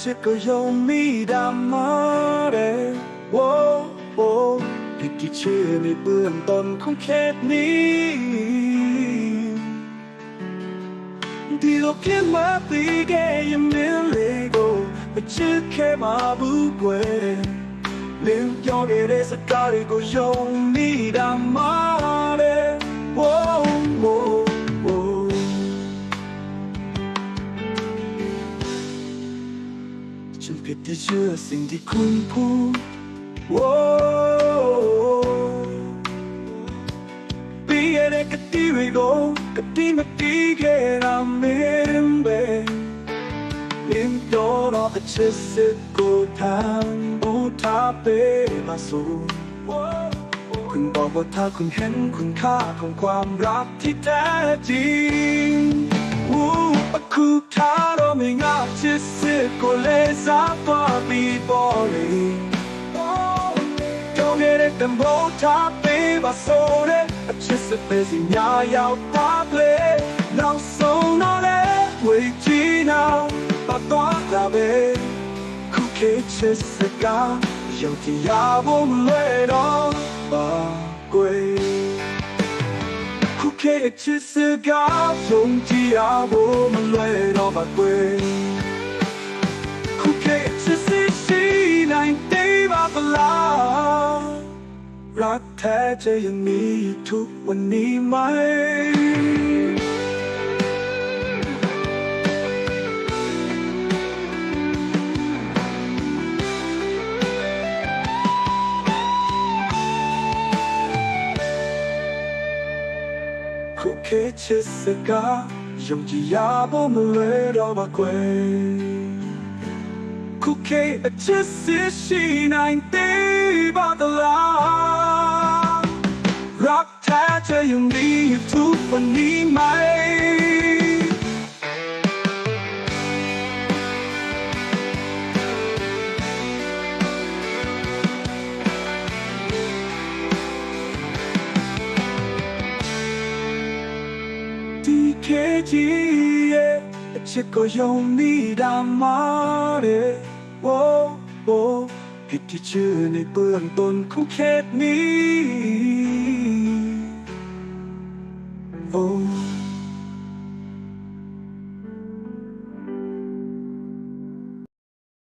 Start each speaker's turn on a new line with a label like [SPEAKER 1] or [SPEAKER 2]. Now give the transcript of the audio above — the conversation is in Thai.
[SPEAKER 1] ချစ်ကိုယုံမိတာမှာတဲ့ Wow wow ဒီချစ်နေเบื้องต้นของแค่นี้ဒီလိုဖြစ်မှာပြီးခဲ့ရင်မင်းလေးကိုမချစ်ခဲ့မှာဘူးကွယ်လင်းပြောခဲ့တဲ့စကားတွေကိုယုံမိတာမှာတဲ့ Wow wowฉันผิดที่เชื่อสิ่งที่คุณพูดปีอะไรก็ดีไม่รู้ก็ดีมาดีแค่เราไม่เป็นลิ้นโดนออกจากฉันสึกกูทำบูทาเปมาสู่คุณบอกว่าถ้าคุณเห็นคุณค่าของความรักที่แท้จริงคู่ท้าเราไม่ง่ายจะสึกกูเลยสักว่ามีบอลีก็ไม่ได้แต่โบทาเปมาสู่เนี่ยจะสึกเป็นสิ่งยาวตาเปล่าเราส่งน้องเล่วิธีน่าปัดตัวเราเองคู่คิดจะสึกกันอย่างที่อยากบุ้มเลยน้องบากวยคู่คิดจะสึกกันอย่างที่อยากบุ้มเลยน้องบากวยคู่คิดจะสึกสิ่งไหนที่บากลารักแท้จะยังมีอยู่ทุกวันนี้ไหมคู่คิดจะสึกกันอย่างที่อยากบุ้มเลยน้องบากวยคู่คิดจะสึกสิ่งไหนที่บากลารักแท้จะยังมีอยู่ทุกวันนี้ไหมที่เคจีจะก็ยังมีดราม่าเลยโว้โว้ผิดที่ชื่อในเบื้องต้นของเคสนี้